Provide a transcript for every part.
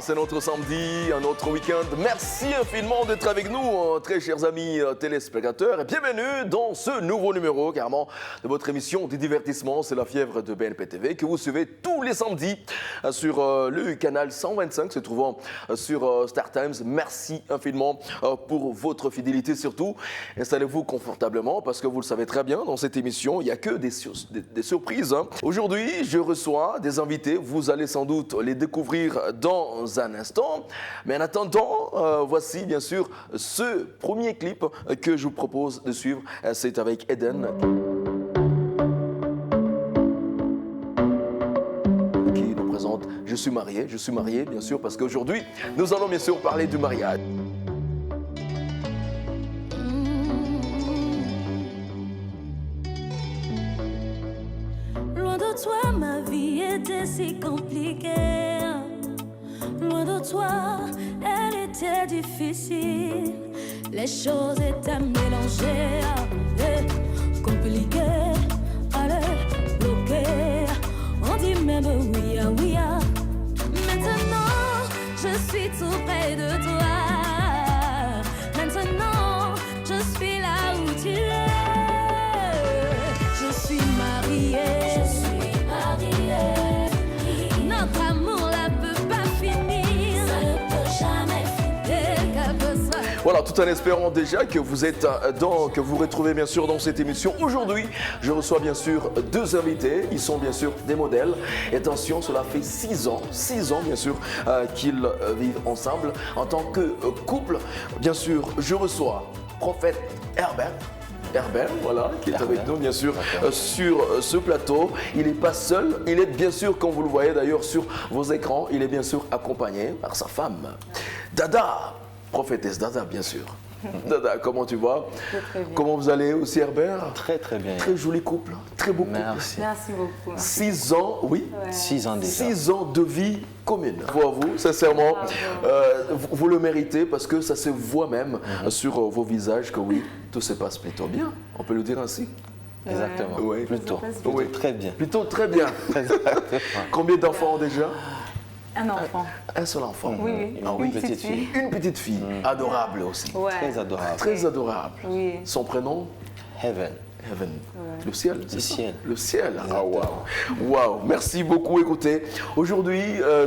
c'est notre samedi, un autre week-end. Merci infiniment d'être avec nous, très chers amis téléspectateurs. Et bienvenue dans ce nouveau numéro, carrément, de votre émission du divertissement. C'est la fièvre de BNP TV que vous suivez tous les samedis sur le canal 125, se trouvant sur Star Times. Merci infiniment pour votre fidélité surtout. Installez-vous confortablement parce que vous le savez très bien, dans cette émission, il n'y a que des surprises. Aujourd'hui, je reçois des invités. Vous allez sans doute les découvrir dans un instant. Mais en attendant, voici bien sûr ce premier clip que je vous propose de suivre. C'est avec Eden. Qui nous présente Je suis marié bien sûr, parce qu'aujourd'hui, nous allons bien sûr parler du mariage. Loin de toi, ma vie était si compliquée. Loin de toi, elle était difficile. Les choses étaient mélangées, compliquées, allez, bloquées. On dit même oui, oui. Maintenant, je suis tout près de toi. Maintenant, je suis là où tu es. Je suis mariée. Notre amour là peut pas finir. Ça ne peut jamais finir. Voilà, tout en espérant déjà que vous êtes que vous retrouvez bien sûr dans cette émission. Aujourd'hui, je reçois bien sûr deux invités. Ils sont bien sûr des modèles. Et attention, cela fait 6 ans bien sûr qu'ils vivent ensemble en tant que couple. Bien sûr, je reçois Prophète Herbert, voilà, qui est avec nous bien sûr sur ce plateau. Il n'est pas seul, il est bien sûr, comme vous le voyez d'ailleurs sur vos écrans, il est bien sûr accompagné par sa femme, Dada, prophétesse Dada bien sûr. Dada, comment tu vas? Très bien. Comment vous allez aussi Herbert? Très bien. Très joli couple, très beau couple. Merci. Merci beaucoup. 6 ans, oui. Ouais. 6 ans déjà. 6 ans de vie commune. Pour vous, sincèrement, vous le méritez parce que ça se voit même sur vos visages que oui, tout se passe plutôt bien. On peut le dire ainsi. Exactement. Ouais. Plutôt Oui. très bien. Plutôt très bien. Combien d'enfants déjà? Un enfant. Un seul enfant. Oui. Ah oui. Une petite fille. Une petite fille. Adorable aussi. Ouais. Très adorable. Très adorable. Oui. Son prénom? Heaven. Heaven. Le ciel, c'est Le ça? ciel. Le ciel. Ah, waouh. Waouh. Merci beaucoup. Écoutez, aujourd'hui,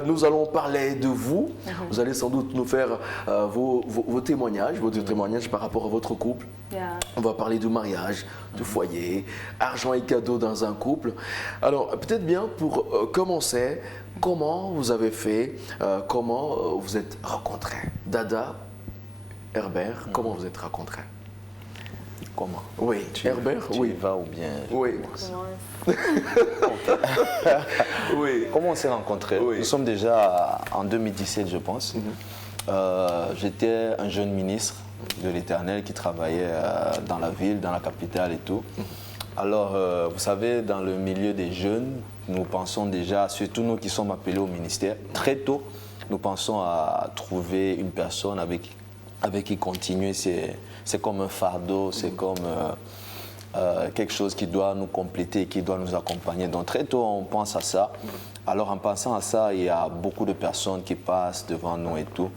nous allons parler de vous. Vous allez sans doute nous faire vos témoignages, vos témoignages par rapport à votre couple. Yeah. On va parler du mariage, du foyer, argent et cadeaux dans un couple. Alors, peut-être bien pour commencer, comment vous avez fait, comment vous êtes rencontrés? Dada, Herbert, comment vous êtes rencontrés? Comment? Oui, Herbert, Tu oui. y vas ou bien? Oui. Oui. Comment on s'est rencontrés? Oui. Nous sommes déjà en 2017, je pense. J'étais un jeune ministre de l'Éternel qui travaillait dans la ville, dans la capitale et tout. Alors, vous savez, dans le milieu des jeunes, nous pensons déjà, surtout nous qui sommes appelés au ministère, très tôt, nous pensons à trouver une personne avec qui continuer. C'est comme un fardeau, c'est comme quelque chose qui doit nous compléter, qui doit nous accompagner. Donc très tôt, on pense à ça. Alors en pensant à ça, il y a beaucoup de personnes qui passent devant nous et tout.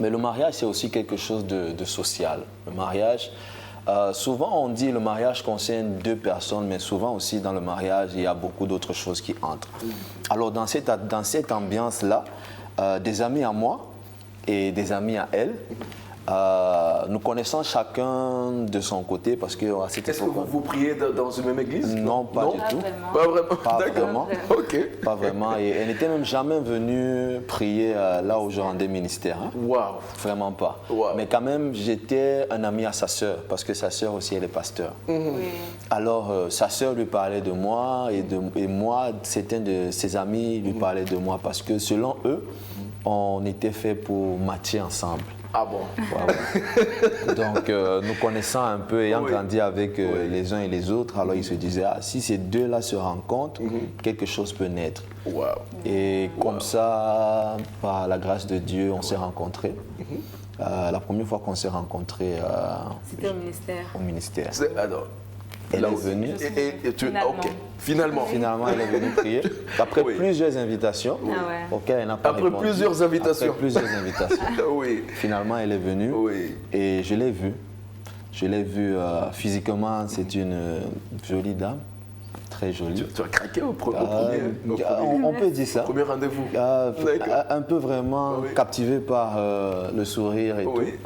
Mais le mariage, c'est aussi quelque chose de social. Le mariage, souvent on dit le mariage concerne 2 personnes, mais souvent aussi dans le mariage, il y a beaucoup d'autres choses qui entrent. Alors dans cette ambiance-là, des amis à moi et des amis à elle, nous connaissons chacun de son côté parce que à cette Est-ce que époque, vous priez dans une même église? non, pas du tout. Pas vraiment. Pas D'accord. vraiment. Ok. Pas vraiment. Et elle n'était même jamais venue prier là où je rendais ministère. Hein. Waouh. Vraiment pas. Wow. Mais quand même, j'étais un ami à sa sœur, parce que sa sœur aussi, elle est pasteur. Oui. Alors, sa sœur lui parlait de moi, et moi, certains de ses amis lui parlaient de moi, parce que selon eux, on était fait pour matcher ensemble. Ah bon? Wow. Donc, nous connaissant un peu, ayant Oui. grandi avec les uns et les autres, alors ils se disaient, ah, si ces deux-là se rencontrent, quelque chose peut naître. Waouh. Et comme ça, par la grâce de Dieu, on s'est rencontrés. La première fois qu'on s'est rencontrés C'était au ministère. au ministère. Alors, Elle Là est où- venue. Finalement. Ok, finalement. Finalement, elle est venue prier. Après Oui. plusieurs invitations Ah ouais. auxquelles elle n'a pas Après répondu. plusieurs invitations. Après plusieurs invitations. Oui, Finalement, elle est venue oui. et je l'ai vue. Je l'ai vue physiquement, c'est une jolie dame, très jolie. Tu as craqué au premier On peut dire ça. premier rendez-vous. D'accord. Un peu vraiment Oui. captivé par le sourire et Oui. tout.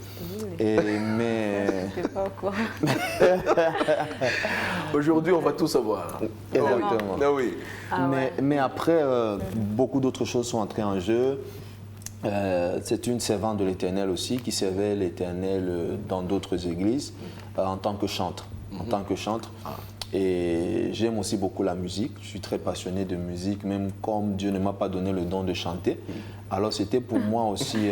Mais Je sais pas quoi. Aujourd'hui, on va tout savoir. exactement. Ah oui. Ah ouais. Mais après, beaucoup d'autres choses sont entrées en jeu. C'est une servante de l'Éternel aussi qui servait l'Éternel dans d'autres églises en tant que chantre. En tant que chantre. Et j'aime aussi beaucoup la musique. Je suis très passionné de musique, même comme Dieu ne m'a pas donné le don de chanter. Alors c'était pour moi aussi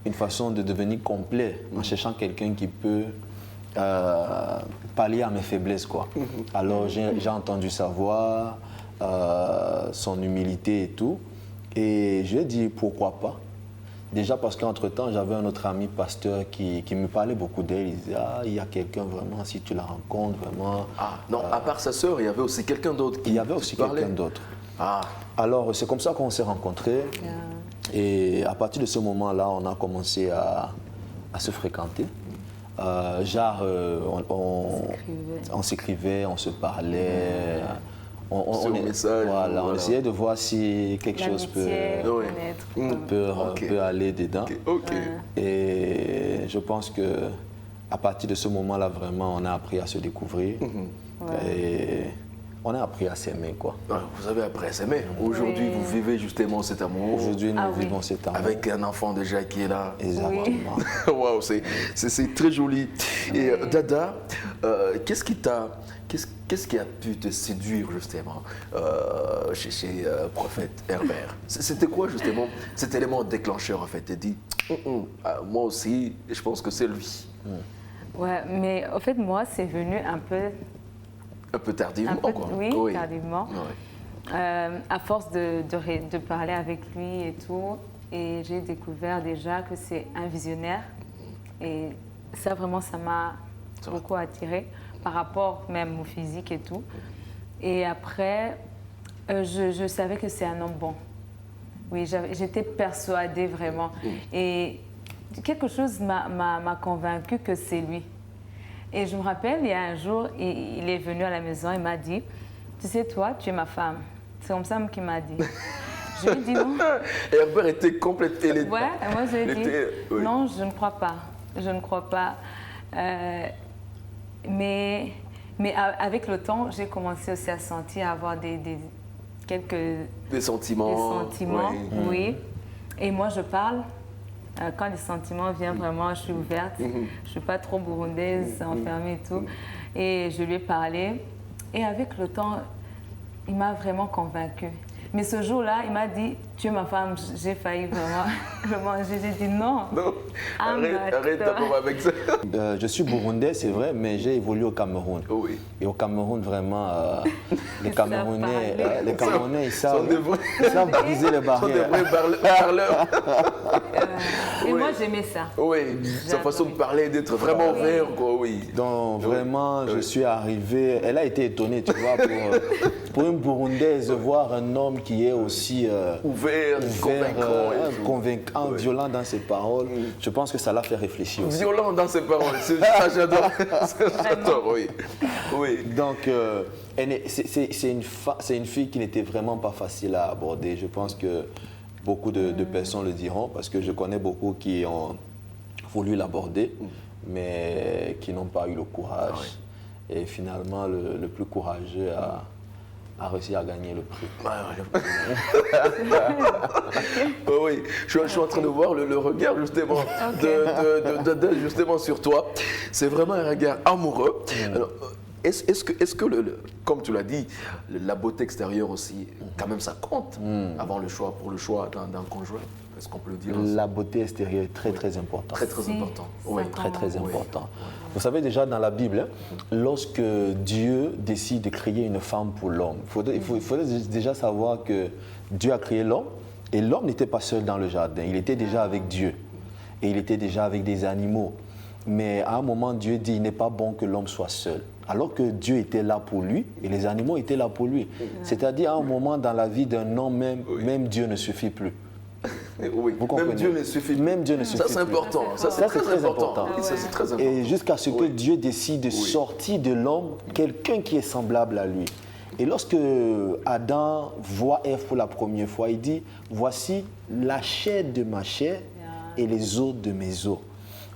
une façon de devenir complet en cherchant quelqu'un qui peut pallier à mes faiblesses, quoi. Alors j'ai entendu sa voix, son humilité et tout. Et je lui ai dit pourquoi pas. Déjà parce qu'entre-temps, j'avais un autre ami pasteur qui me parlait beaucoup d'elle. Il disait, ah, il y a quelqu'un vraiment, si tu la rencontres, vraiment. Ah, non, à part sa sœur, il y avait aussi quelqu'un d'autre qui Il y avait aussi parlait. quelqu'un d'autre. Ah, Alors, c'est comme ça qu'on s'est rencontrés. Et à partir de ce moment-là, on a commencé à se fréquenter. On s'écrivait, on se parlait. Sur message, Voilà, on voilà. essayait de voir si quelque chose peut, L'amitié, Oui. connaître. Ok. peut aller dedans. ok. Et je pense que à partir de ce moment-là, vraiment, on a appris à se découvrir. Et on a appris à s'aimer, quoi. Ah, vous avez appris à s'aimer. Aujourd'hui, Oui. vous vivez justement cet amour Aujourd'hui, nous Ah oui. vivons cet amour. avec un enfant déjà qui est là. Exactement. Waouh, c'est très joli. Et Dada, qu'est-ce qui a pu te séduire justement chez Prophète Herbert? C'était quoi justement cet élément déclencheur en fait? Tu dit, moi aussi, je pense que c'est lui. Ouais, mais en fait, moi, c'est venu un peu Tardivement, quoi. oui, tardivement. Ouais. À force de parler avec lui et tout, et j'ai découvert déjà que c'est un visionnaire. Et ça, vraiment, ça m'a beaucoup attirée par rapport même au physique et tout. Et après, je savais que c'est un homme bon. Oui, j'étais persuadée vraiment. Et quelque chose m'a convaincue que c'est lui. Et je me rappelle, il y a un jour, il est venu à la maison, il m'a dit, tu sais, toi, tu es ma femme. C'est comme ça qu'il m'a dit. Je lui ai dit non. Herbert était complètement... Ouais, moi je lui ai dit, oui. non, je ne crois pas. Je ne crois pas. Mais avec le temps, j'ai commencé aussi à sentir, à avoir quelques Des sentiments. sentiments, oui. oui. Et moi, je parle. Quand les sentiments viennent, vraiment, je suis ouverte. Je ne suis pas trop burundaise, enfermée et tout. Et je lui ai parlé. Et avec le temps, il m'a vraiment convaincue. Mais ce jour-là, il m'a dit, tu es ma femme. J'ai failli vraiment. J'ai dit non. Non, arrête d'accord. d'abord avec ça. Je suis burundais, c'est vrai, mais j'ai évolué au Cameroun. Oui. Et au Cameroun, vraiment, les Ils savent Camerounais, parler. ils savent Sont briser les Sont des barrières. vrais parleurs. Et Oui. moi, j'aimais ça. Oui, sa façon de parler, d'être vraiment ouvert, quoi, oui. Donc vraiment, je suis arrivé, elle a été étonnée, tu vois, pour une Burundaise, de voir un homme qui est aussi Ouvert, convaincant. et tout. convaincant, Oui. violent dans ses paroles. Je pense que ça l'a fait réfléchir aussi. Violent dans ses paroles, ça j'adore. Ça, j'adore, oui. Oui. Donc, c'est une fille qui n'était vraiment pas facile à aborder. Je pense que beaucoup de personnes le diront, parce que je connais beaucoup qui ont voulu l'aborder, mais qui n'ont pas eu le courage. Et finalement, le plus courageux a réussi à gagner le prix. Oui, je suis en train de voir le regard justement de justement sur toi. C'est vraiment un regard amoureux. Alors, est-ce que comme tu l'as dit, la beauté extérieure aussi, quand même ça compte avant pour le choix d'un conjoint? Est-ce qu'on peut le dire ainsi? La beauté extérieure est très très importante. Très très Si, important. ça Oui. compte. Très très Oui. important. Vous savez déjà dans la Bible, lorsque Dieu décide de créer une femme pour l'homme, il faudrait déjà savoir que Dieu a créé l'homme et l'homme n'était pas seul dans le jardin, il était déjà avec Dieu et il était déjà avec des animaux. Mais à un moment, Dieu dit, il n'est pas bon que l'homme soit seul. alors que Dieu était là pour lui et les animaux étaient là pour lui. C'est-à-dire, à un moment dans la vie d'un homme, même Dieu ne suffit plus. Oui, Vous comprenez? même Dieu ne suffit pas. Même Dieu ne suffit Ça, c'est plus. important. Ça, c'est très important. Oui, ça, c'est très important. Et jusqu'à ce que Oui. Dieu décide de sortir de l'homme quelqu'un qui est semblable à lui. Et lorsque Adam voit Ève pour la première fois, il dit, voici la chair de ma chair et les os de mes os.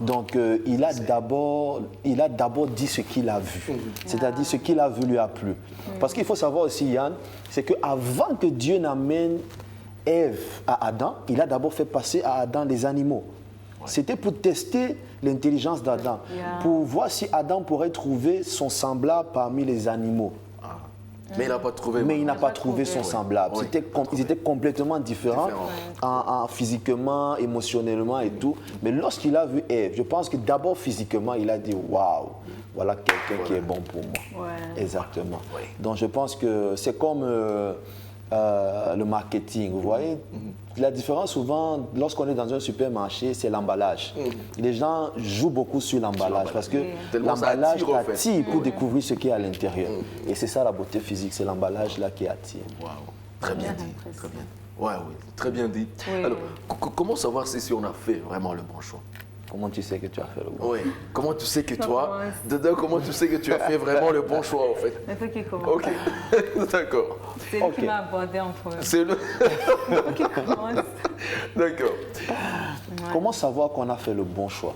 Donc il a d'abord dit ce qu'il a vu, c'est-à-dire ce qu'il a vu lui a plu. Parce qu'il faut savoir aussi, Yann, c'est qu'avant que Dieu n'amène Ève à Adam, il a d'abord fait passer à Adam les animaux. C'était pour tester l'intelligence d'Adam, pour voir si Adam pourrait trouver son semblable parmi les animaux. Mais il n'a pas trouvé. Mais il n'a pas trouvé son semblable. Oui. Ils étaient complètement différents, physiquement, émotionnellement et tout. Mais lorsqu'il a vu Ève, je pense que d'abord physiquement, il a dit waouh, voilà quelqu'un qui est bon pour moi. Ouais. Exactement. Donc je pense que c'est comme le marketing. Vous voyez, la différence souvent, lorsqu'on est dans un supermarché, c'est l'emballage. Les gens jouent beaucoup sur l'emballage parce que Tellement ça l'emballage attire, en fait. attire pour découvrir ce qui est à l'intérieur. Et c'est ça la beauté physique, c'est l'emballage là qui attire. Waouh, très bien dit. Très bien. Ouais, oui, très bien dit. Oui. Alors, comment savoir si on a fait vraiment le bon choix? Comment tu sais que tu as fait le bon? Oui. Comment tu sais que toi, Commence. dedans, comment tu sais que tu as fait vraiment le bon choix, en fait? Il faut qu'il commence. Ok, d'accord. C'est lui qui m'a abordé en premier. C'est le... Il faut qu'il commence. D'accord. Comment savoir qu'on a fait le bon choix?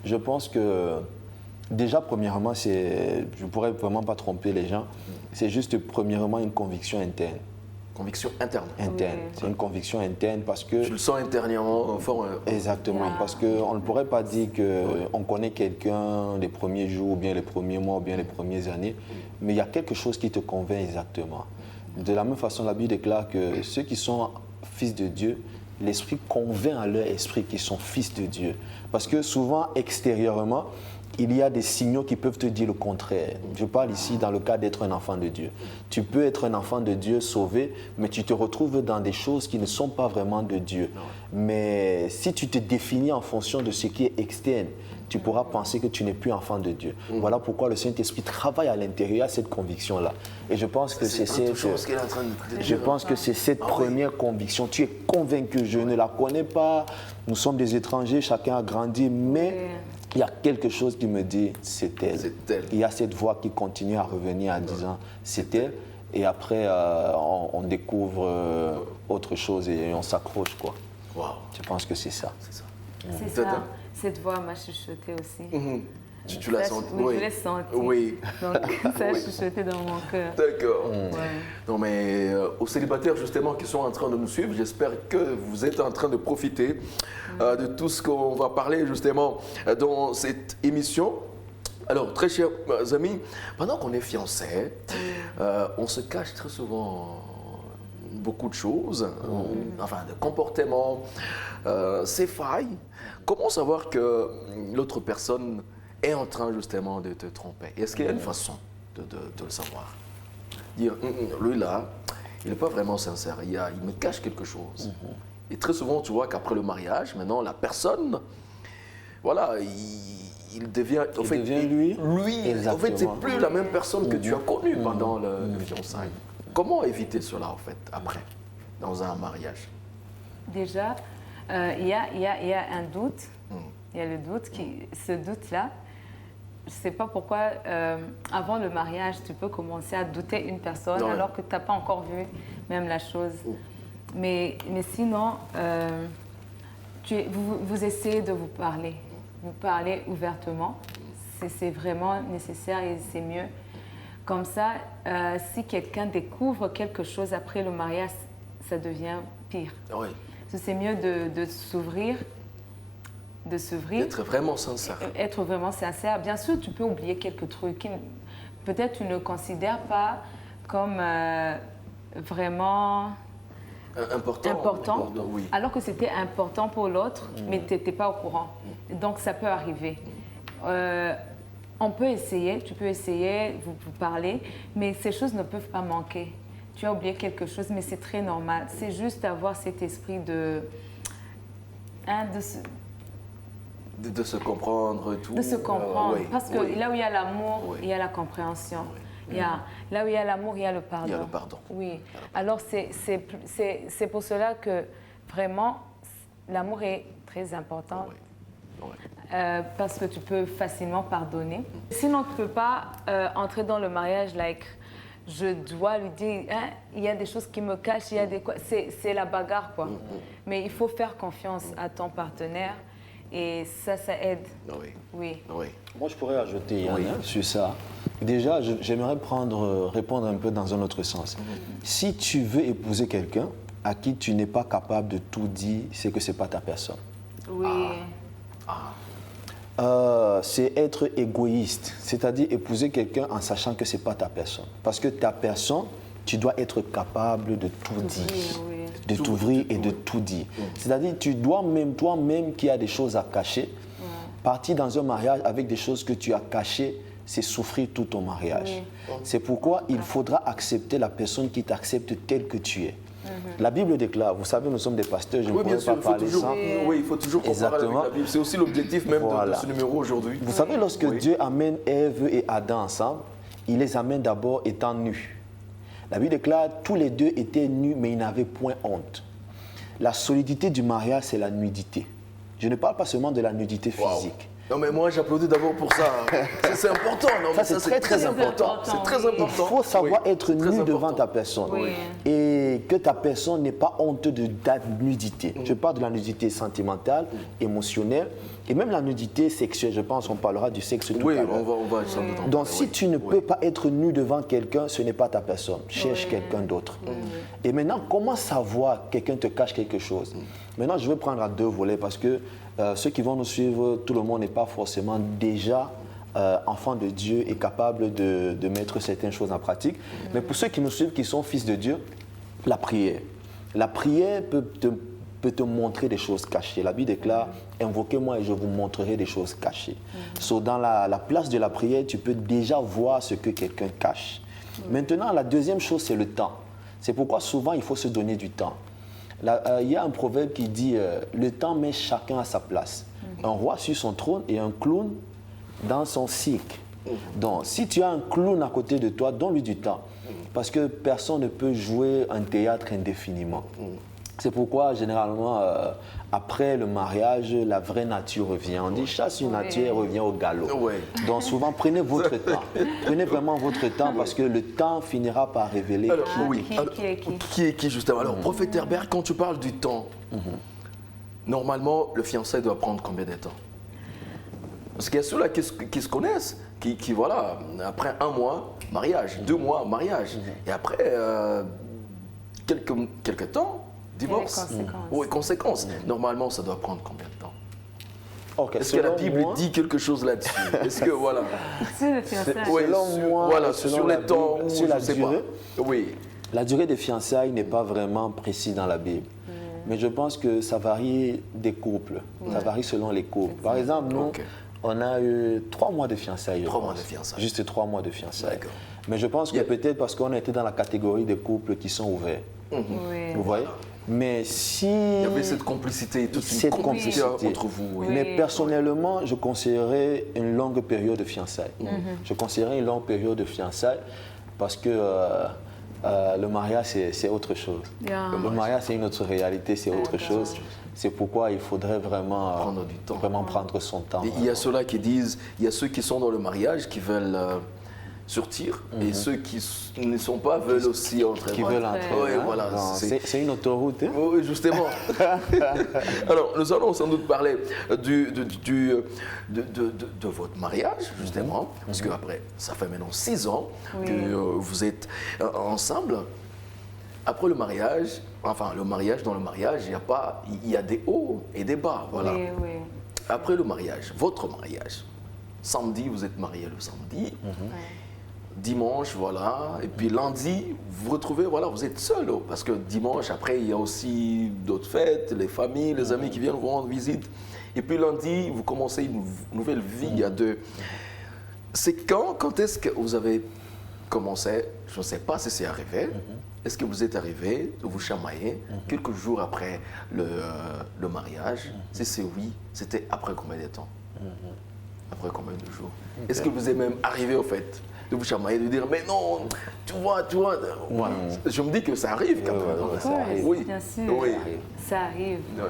Je pense que déjà, premièrement, je ne pourrais vraiment pas tromper les gens, c'est juste premièrement une conviction interne. Conviction interne. Interne. Oui. C'est une conviction interne parce que... Je le sens intérieurement fort. Exactement, parce qu'on ne pourrait pas dire qu'on connaît quelqu'un les premiers jours, ou bien les premiers mois, ou bien les premières années, mais il y a quelque chose qui te convainc exactement. De la même façon, la Bible déclare que ceux qui sont fils de Dieu, l'Esprit convainc à leur esprit qu'ils sont fils de Dieu. Parce que souvent, extérieurement, il y a des signaux qui peuvent te dire le contraire. Je parle ici dans le cas d'être un enfant de Dieu. Tu peux être un enfant de Dieu sauvé, mais tu te retrouves dans des choses qui ne sont pas vraiment de Dieu. Mais si tu te définis en fonction de ce qui est externe, tu pourras penser que tu n'es plus enfant de Dieu. Voilà pourquoi le Saint-Esprit travaille à l'intérieur à cette conviction-là. Et je pense que c'est cette... Je pense que c'est cette première conviction. Tu es convaincu, je ne la connais pas, nous sommes des étrangers, chacun a grandi, mais il y a quelque chose qui me dit c'est elle. C'est elle. Il y a cette voix qui continue à revenir en disant c'est elle. Et après, on découvre autre chose et on s'accroche, quoi. Waouh. Je pense que c'est ça. C'est ça. C'est Tata. ça. Cette voix m'a chuchoté aussi. Tu l'as Ça, senti? Oui, je l'ai senti. Oui. Donc ça a Oui. chuchoté dans mon cœur. D'accord. Ouais. Non, mais aux célibataires justement qui sont en train de nous suivre, j'espère que vous êtes en train de profiter de tout ce qu'on va parler justement dans cette émission. Alors, très chers amis, pendant qu'on est fiancés, on se cache très souvent beaucoup de choses, enfin de comportements, ses failles. Comment savoir que l'autre personne est en train justement de te tromper? Est-ce qu'il y a une façon de le savoir? Dire, lui là, il n'est pas vraiment sincère, il me cache quelque chose. Et très souvent, tu vois qu'après le mariage, maintenant, la personne, voilà, il devient... En fait, lui. En fait, c'est Exactement. plus la même personne que tu as connue pendant le fiançailles. Comment éviter cela, en fait, après, dans un mariage? Déjà, il y a un doute. Il y a le doute, ce doute-là. Je ne sais pas pourquoi, avant le mariage, tu peux commencer à douter une personne Ouais. alors que tu n'as pas encore vu même la chose. Mais sinon, vous essayez de vous parler ouvertement. C'est vraiment nécessaire et c'est mieux. Comme ça, si quelqu'un découvre quelque chose après le mariage, ça devient pire. Oui, C'est mieux de s'ouvrir, être vraiment sincère. être vraiment sincère. Bien sûr, tu peux oublier quelques trucs qui peut-être tu ne considères pas comme vraiment important, Oui. alors que c'était important pour l'autre, mais tu n'étais pas au courant. Donc, ça peut arriver. On peut essayer, tu peux essayer, vous parler, mais ces choses ne peuvent pas manquer. Tu as oublié quelque chose, mais c'est très normal. C'est juste avoir cet esprit De se comprendre et tout. De se comprendre. Oui, Parce que oui. là où il y a l'amour, Oui. il y a la compréhension. Là où il y a l'amour, il y a le pardon. Il y a le pardon. Oui. Alors, c'est pour cela que vraiment, l'amour est très important. Oui. Oui. Parce que tu peux facilement pardonner. Sinon, tu ne peux pas entrer dans le mariage, je dois lui dire, hein, il y a des choses qui me cachent, il y a des... C'est la bagarre, quoi. Mais il faut faire confiance à ton partenaire et ça aide. Oui. Oui. Oui. Moi, je pourrais ajouter Yann, Oui. sur ça. Déjà, j'aimerais répondre un peu dans un autre sens. Si tu veux épouser quelqu'un à qui tu n'es pas capable de tout dire, c'est que ce n'est pas ta personne. Oui. C'est être égoïste, c'est-à-dire épouser quelqu'un en sachant que ce n'est pas ta personne. Parce que ta personne, tu dois être capable de tout dire, oui. de t'ouvrir et de tout dire. C'est-à-dire tu dois même, toi-même qui as des choses à cacher, partir dans un mariage avec des choses que tu as cachées, c'est souffrir tout ton mariage. C'est pourquoi il faudra accepter la personne qui t'accepte tel que tu es. La Bible déclare, vous savez, nous sommes des pasteurs, je ne Oui, bien pourrais sûr, pas parler sans. oui, il faut toujours comparer Exactement. avec la Bible. C'est aussi l'objectif même Voilà. de ce numéro aujourd'hui. Vous savez, lorsque Dieu amène Ève et Adam ensemble, il les amène d'abord étant nus. La Bible déclare, tous les deux étaient nus, mais ils n'avaient point honte. La solidité du mariage, c'est la nudité. Je ne parle pas seulement de la nudité physique. Non, mais moi, j'applaudis d'abord pour ça. C'est important. Non, mais Ça, c'est très important. important, C'est très oui. important. Il faut savoir Oui, être c'est très nu devant important. ta personne. Oui. Et que ta personne n'ait pas honte de ta nudité. Je parle de la nudité sentimentale, émotionnelle, et même la nudité sexuelle. Je pense qu'on parlera du sexe tout Oui, à l'heure. on va sans doute en Donc parler, si oui. tu ne Oui. peux pas être nu devant quelqu'un, ce n'est pas ta personne. Cherche quelqu'un d'autre. Et maintenant, comment savoir que quelqu'un te cache quelque chose? Maintenant, je vais prendre à deux volets parce que ceux qui vont nous suivre, tout le monde n'est pas forcément déjà enfant de Dieu et capable de mettre certaines choses en pratique. Mais pour ceux qui nous suivent, qui sont fils de Dieu, la prière. La prière peut te montrer des choses cachées. La Bible déclare, invoquez-moi et je vous montrerai des choses cachées. So, dans la place de la prière, tu peux déjà voir ce que quelqu'un cache. Maintenant, la deuxième chose, c'est le temps. C'est pourquoi souvent, il faut se donner du temps. Il y a un proverbe qui dit, le temps met chacun à sa place. Un roi sur son trône et un clown dans son cirque. Donc, si tu as un clown à côté de toi, donne-lui du temps. Parce que personne ne peut jouer un théâtre indéfiniment. C'est pourquoi, généralement, après le mariage, la vraie nature revient. On dit chasse une nature, elle revient au galop. Ouais. Donc, souvent, prenez votre temps. Prenez vraiment votre temps parce que le temps finira par révéler Alors, qui oui. qui Alors, est qui qui est qui, justement? Alors, prophète Herbert, quand tu parles du temps, normalement, le fiançailles doit prendre combien de temps? Parce qu'il y a ceux-là qui se connaissent, qui, voilà, après 1 mois, mariage, 2 mois, mariage. Et après, quelques temps, divorce. Et les conséquences. Oui, conséquences. Normalement, ça doit prendre combien de temps? Ok, Est-ce que la selon Bible moi- dit quelque chose là-dessus? Est-ce que, voilà. C'est le fiançailles. Oui, Selon moi, voilà, selon sur la les temps, Bible, ou sur la je sais durée, pas. Oui. La durée des fiançailles n'est pas vraiment précise dans la Bible. Mais je pense que ça varie des couples. Ça varie selon les couples. Par exemple, nous, Ok. on a eu 3 mois de fiançailles. je 3 mois pense. de fiançailles. Juste 3 mois de fiançailles. D'accord. Mais je pense que Yeah. peut-être parce qu'on a été dans la catégorie des couples qui sont ouverts. Oui. Vous voyez? Mais si... Il y avait cette complicité, toute Cette une complicité complicité. entre vous. Oui. Oui. Mais personnellement, je conseillerais une longue période de fiançailles. Je conseillerais une longue période de fiançailles parce que le mariage, c'est autre chose. Yeah. Le mariage, c'est une autre réalité, c'est autre chose. C'est pourquoi il faudrait vraiment Prendre du temps. vraiment prendre son temps. Et il y a ceux-là qui disent, il y a ceux qui sont dans le mariage qui veulent sortir et ceux qui ne sont pas veulent aussi entrer. Qui veulent entrer. Oui, hein. voilà. Non, c'est- c'est une autoroute. hein. Oui, justement. Alors, nous allons sans doute parler de votre mariage, justement, parce qu'après, ça fait maintenant 6 ans que vous êtes ensemble. Après le mariage, enfin, dans le mariage, il y a des hauts et des bas, voilà. Oui, oui. Après le mariage, votre mariage, samedi, vous êtes mariés le samedi. Dimanche, voilà. Et puis lundi, vous vous retrouvez, voilà, vous êtes seul. Parce que dimanche, après, il y a aussi d'autres fêtes, les familles, les amis qui viennent vous rendre visite. Et puis lundi, vous commencez une nouvelle vie à deux. C'est quand est-ce que vous avez commençait, je ne sais pas si c'est arrivé, est-ce que vous êtes arrivé de vous chamailler quelques jours après le mariage? Si c'est oui, c'était après combien de temps? Après combien de jours? Est-ce que vous êtes même arrivé au fait de vous chamailler, de dire mais non, tu vois, voilà. Je me dis que ça arrive quand même. ça arrive. Oui, bien sûr, oui. ça arrive. Ouais.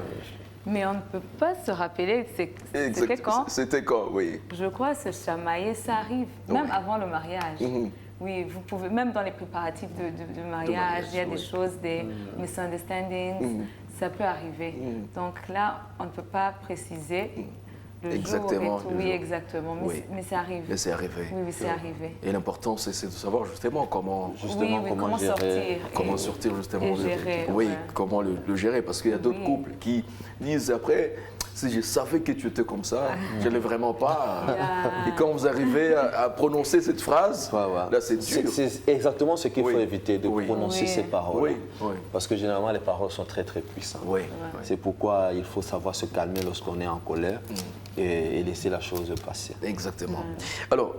Mais on ne peut pas se rappeler, c'était quand? C'était quand, oui. Je crois se chamailler, ça arrive, même Oui. avant le mariage. Oui, vous pouvez, même dans les préparatifs de mariage, il y a des choses, des misunderstandings, ça peut arriver. Donc là, on ne peut pas préciser le Exactement, jour et tout. le Oui, jour. exactement, Oui. mais c'est arrivé. Mais c'est arrivé. Oui, c'est arrivé. Et l'important, c'est de savoir justement comment, Oui, comment sortir. comment et- sortir justement. et gérer, oui, ouais. comment le gérer. Parce qu'il y a d'autres Oui. couples qui disent après, si je savais que tu étais comme ça, je ne l'ai vraiment pas. Yeah. Et quand vous arrivez à prononcer cette phrase, Ouais, ouais. là c'est dur. C'est exactement ce qu'il Oui. faut éviter, de Oui. prononcer Oui. ces paroles. Oui, oui. Parce que généralement, les paroles sont très très puissantes. Oui. C'est pourquoi il faut savoir se calmer lorsqu'on est en colère et laisser la chose passer. Exactement. Alors,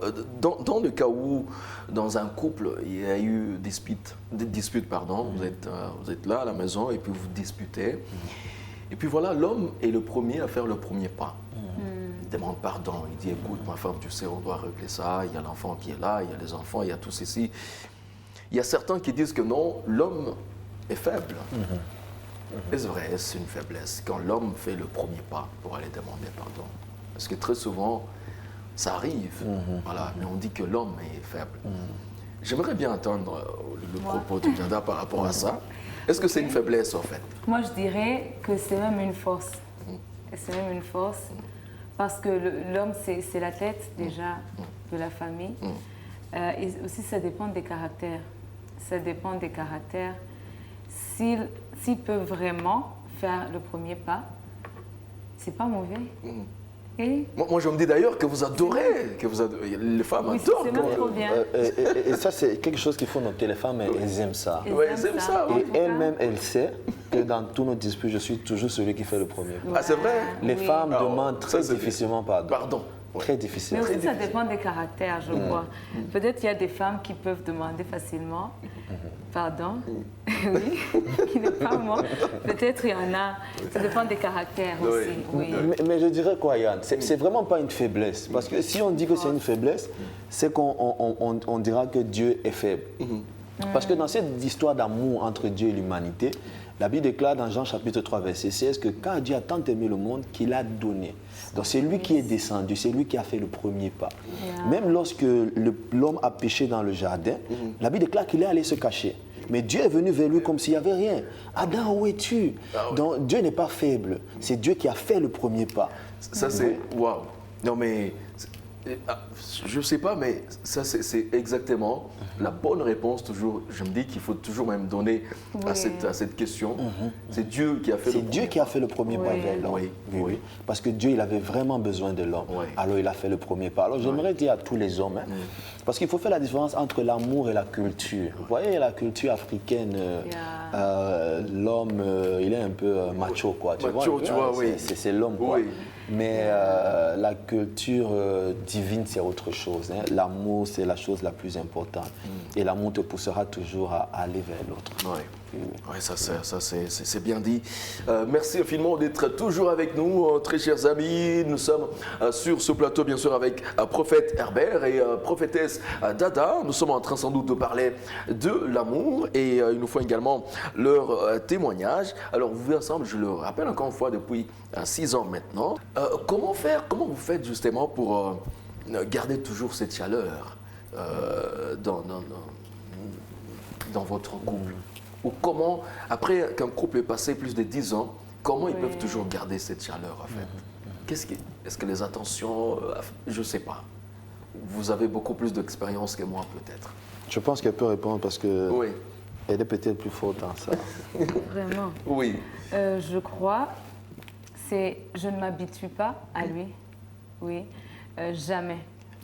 dans le cas où, dans un couple, il y a eu des disputes, pardon, vous êtes là à la maison et puis vous disputez. Et puis voilà, l'homme est le premier à faire le premier pas. Il demande pardon, il dit écoute ma femme, tu sais, on doit régler ça, il y a l'enfant qui est là, il y a les enfants, il y a tout ceci. Il y a certains qui disent que non, l'homme est faible. Est-ce vrai, c'est une faiblesse quand l'homme fait le premier pas pour aller demander pardon? Parce que très souvent, ça arrive, voilà, mais on dit que l'homme est faible. J'aimerais bien entendre le propos de Dianda par rapport à ça. Est-ce que c'est une faiblesse en fait? Moi, je dirais que c'est même une force. C'est même une force parce que l'homme, c'est la tête déjà de la famille. Et aussi, ça dépend des caractères. Ça dépend des caractères. S'il peut vraiment faire le premier pas, c'est pas mauvais. Et Moi, je me dis d'ailleurs que vous adorez, les femmes oui, adorent. c'est même trop bien. Et ça, c'est quelque chose qu'il faut noter. Les femmes, elles aiment ça. Elles Ouais, aiment elles aiment ça, en oui. Et tout cas. elle-même, elle sait que dans tous nos disputes, je suis toujours celui qui fait le premier pas. Ah, c'est vrai? Les Oui. femmes Alors, demandent ça, très c'est- difficilement pardon. Pardon. Très Mais difficilement. aussi, ça dépend des caractères, je crois. Peut-être qu'il y a des femmes qui peuvent demander facilement pardon, oui, qui n'est pas moi. Peut-être il y en a. Ça dépend des caractères Oui. aussi. Oui. Mais je dirais quoi, Yann? C'est vraiment pas une faiblesse. Parce que si on dit que c'est une faiblesse, c'est qu'on dira que Dieu est faible. Parce que dans cette histoire d'amour entre Dieu et l'humanité, la Bible déclare dans Jean chapitre 3, verset 16 que quand Dieu a tant aimé le monde qu'il a donné. Donc c'est lui qui est descendu, c'est lui qui a fait le premier pas. Même lorsque l'homme a péché dans le jardin, la Bible déclare qu'il est allé se cacher. Mais Dieu est venu vers lui comme s'il n'y avait rien. Adam, où es-tu? Donc Dieu n'est pas faible, c'est Dieu qui a fait le premier pas. Ça, c'est. Waouh! Non, mais. Je ne sais pas, mais ça, c'est exactement la bonne réponse, toujours. Je me dis qu'il faut toujours même donner à cette question. C'est Dieu qui a fait C'est Dieu qui a fait le premier pas Oui. vers l'homme. Oui, Oui, oui. Parce que Dieu, il avait vraiment besoin de l'homme. Oui. Alors, il a fait le premier pas. Alors, j'aimerais dire à tous les hommes, hein, parce qu'il faut faire la différence entre l'amour et la culture. Vous voyez, la culture africaine, l'homme, il est un peu macho, quoi. Macho, tu vois, oui. C'est l'homme, quoi. Oui. Mais la culture divine, c'est autre chose. Hein. L'amour, c'est la chose la plus importante. Et l'amour te poussera toujours à aller vers l'autre. Oui. Ouais, ça c'est bien dit. Merci infiniment d'être toujours avec nous, très chers amis. Nous sommes sur ce plateau, bien sûr, avec prophète Herbert et prophétesse Dada. Nous sommes en train sans doute de parler de l'amour et il nous faut également leur témoignage. Alors, vous ensemble, je le rappelle encore une fois, depuis 6 ans maintenant. Comment vous faites justement pour garder toujours cette chaleur dans votre couple? Ou comment, après qu'un couple est passé plus de 10 ans, comment ils peuvent toujours garder cette chaleur en fait? Est-ce que les attentions, je ne sais pas. Vous avez beaucoup plus d'expérience que moi peut-être. Je pense qu'elle peut répondre parce que Oui, elle est peut-être plus forte dans ça. Vraiment. oui, Je crois, je ne m'habitue pas à lui. Oui, jamais.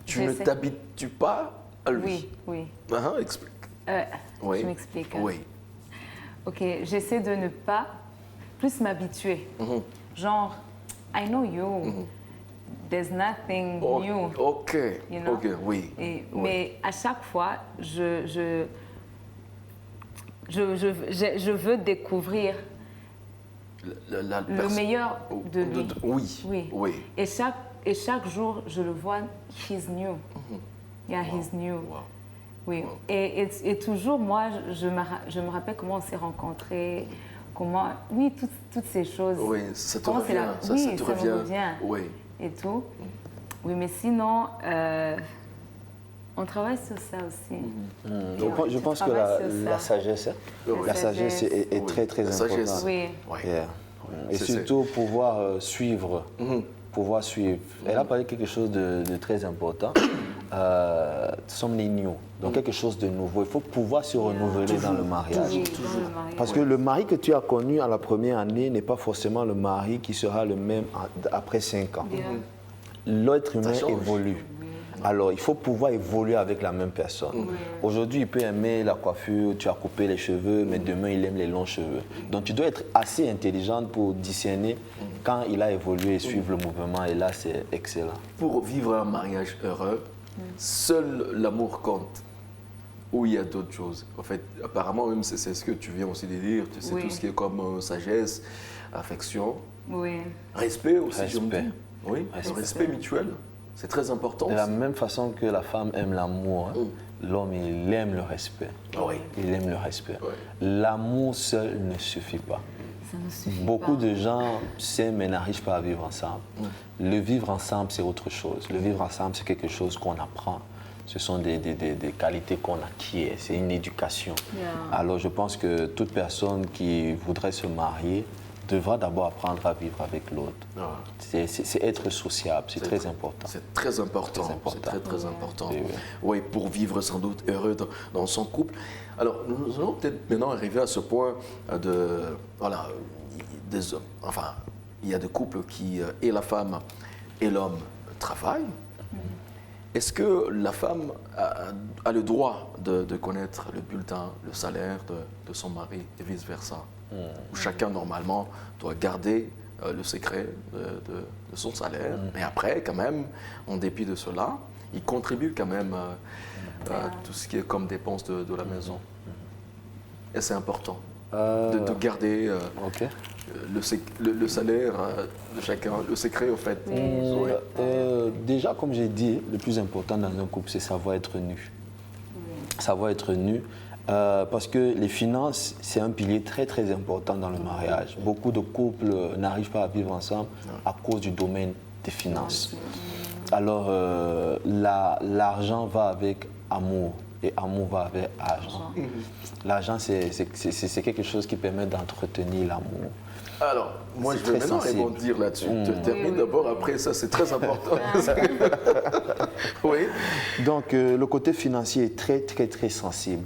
tu ne J'essaie- t'habitues pas à lui. Oui, oui. Explique. Je m'explique. Hein. Oui. Ok, j'essaie de ne pas plus m'habituer. Genre, I know you. there's nothing Oh, new. ok, You know? ok, oui. Et- Oui. Mais à chaque fois, je veux découvrir La le personne- meilleur de lui. Oui, Oui. oui. Et chaque jour, je le vois, he's new. Yeah, he's new. Wow. Oui. Et toujours, moi, je me rappelle comment on s'est rencontrés, comment... Oui, toutes ces choses. Oui, ça te Comment c'est revient. oui, ça te ça revient. me revient. Oui. Et tout. Oui, mais sinon, on travaille sur ça aussi. Je pense que travailles sur ça. la sagesse, Oui. la sagesse est Oui. très très La importante. sagesse. Oui. Oui. Yeah. Et C'est- surtout pouvoir suivre. Pouvoir suivre. Elle a parlé de quelque chose de très important. Sommes new. Donc quelque chose de nouveau. Il faut pouvoir se renouveler dans le mariage. Oui, dans le mariage. Parce que le mari que tu as connu à la première année n'est pas forcément le mari qui sera le même après 5 ans. Yeah. L'être humain change. évolue. Alors, il faut pouvoir évoluer avec la même personne. Aujourd'hui, il peut aimer la coiffure, tu as coupé les cheveux, mais demain, il aime les longs cheveux. Donc, tu dois être assez intelligente pour discerner quand il a évolué et suivre le mouvement. Et là, c'est excellent. Pour vivre un mariage heureux, seul l'amour compte. Ou il y a d'autres choses. En fait, apparemment, même c'est ce que tu viens aussi de dire. Tu sais, Oui. tout ce qui est comme sagesse, affection, Oui. respect aussi, je me Respect. dis. Oui, le respect mutuel. C'est très important. De la même façon que la femme aime l'amour, hein, l'homme, il aime le respect. Oui. Il aime le respect. Oui. L'amour seul ne suffit pas. Ça ne suffit Beaucoup pas. de gens s'aiment mais n'arrivent pas à vivre ensemble. Le vivre ensemble, c'est autre chose. Le vivre ensemble, c'est quelque chose qu'on apprend. Ce sont des qualités qu'on acquiert. C'est une éducation. Yeah. Alors, je pense que toute personne qui voudrait se marier devra d'abord apprendre à vivre avec l'autre. Ah. C'est être sociable, c'est très important. C'est très important. Très important. C'est très, très important. Oui, Oui, pour vivre sans doute heureux dans son couple. Alors, nous allons peut-être maintenant arriver à ce point de... Voilà, des hommes. Enfin, il y a des couples qui, et la femme et l'homme, travaillent. Est-ce que la femme a le droit de connaître le bulletin, le salaire de son mari et vice-versa? Où chacun, normalement, doit garder le secret de son salaire. Mais après, quand même, en dépit de cela, il contribue quand même à tout ce qui est comme dépenses de la maison. Et c'est important de garder Ok. le salaire de chacun, le secret, au fait. Oui. Déjà, comme j'ai dit, le plus important dans un couple, c'est savoir être nu. Savoir être nu. Parce que les finances, c'est un pilier très très important dans le mariage. Beaucoup de couples n'arrivent pas à vivre ensemble à cause du domaine des finances. Alors, l'argent va avec amour et amour va avec argent. L'argent, c'est quelque chose qui permet d'entretenir l'amour. Alors, moi, C'est je vais très maintenant sensible. rebondir là-dessus. Je termine d'abord, après ça, c'est très important. Oui. Donc, le côté financier est très, très, très sensible.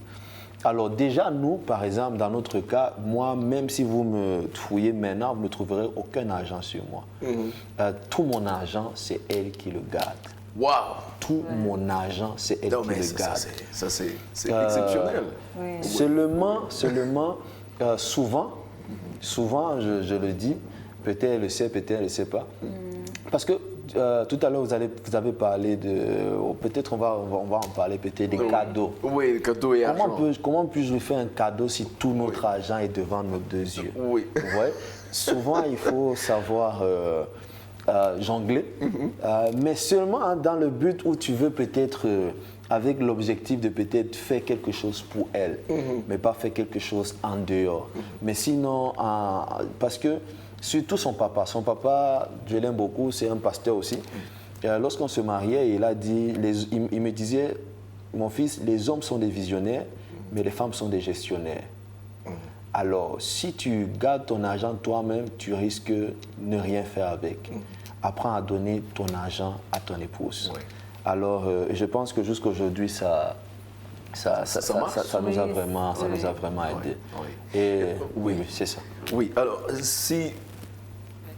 Alors déjà, nous, par exemple, dans notre cas, moi, même si vous me fouillez maintenant, vous ne trouverez aucun argent sur moi. Tout mon argent, c'est elle qui le garde. Waouh! Tout mon argent, c'est elle Non, qui mais le ça, garde. c'est exceptionnel. Oui. Seulement, souvent, je le dis, peut-être elle le sait, peut-être elle ne le sait pas. Parce que tout à l'heure, vous avez parlé de... Peut-être on va en parler, peut-être des cadeaux. Oui, cadeau et argent. Comment puis-je lui faire un cadeau si tout notre argent est devant nos deux yeux? Oui. Ouais. Souvent, il faut savoir jongler, mais seulement dans le but où tu veux peut-être, avec l'objectif de peut-être faire quelque chose pour elle, mais pas faire quelque chose en dehors. Mais sinon, parce que surtout son papa, je l'aime beaucoup, c'est un pasteur aussi. Lorsqu'on se mariait, il a dit, il me disait, mon fils, les hommes sont des visionnaires, mais les femmes sont des gestionnaires. Alors, si tu gardes ton argent toi-même, tu risques de ne rien faire avec. Apprends à donner ton argent à ton épouse. Oui. Alors, je pense que jusqu'à aujourd'hui, ça nous a vraiment, aidé. Oui. Et oui, c'est ça. Oui, alors, si...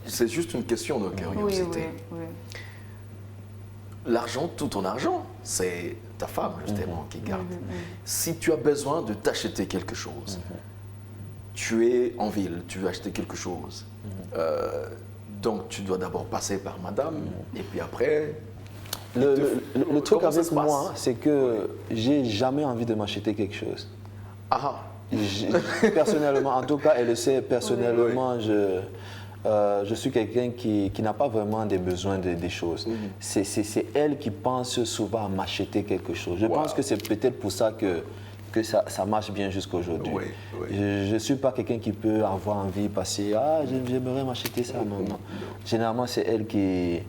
C'est juste une question de Oui, curiosité. oui, oui. L'argent, tout ton argent, c'est ta femme, justement, qui garde. Si tu as besoin de t'acheter quelque chose, tu es en ville, tu veux acheter quelque chose, Donc, tu dois d'abord passer par madame, et puis après... Le truc Comment ça avec se passe? moi, c'est que j'ai jamais envie de m'acheter quelque chose. Ah, Personnellement, en tout cas, elle le sait, personnellement, je suis quelqu'un qui n'a pas vraiment des besoins des choses. C'est elle qui pense souvent à m'acheter quelque chose. Je pense que c'est peut-être pour ça que ça marche bien jusqu'à aujourd'hui. Oui, oui. Je ne suis pas quelqu'un qui peut avoir envie de passer « Ah, j'aimerais m'acheter ça ». Non, non. Généralement, c'est elle qui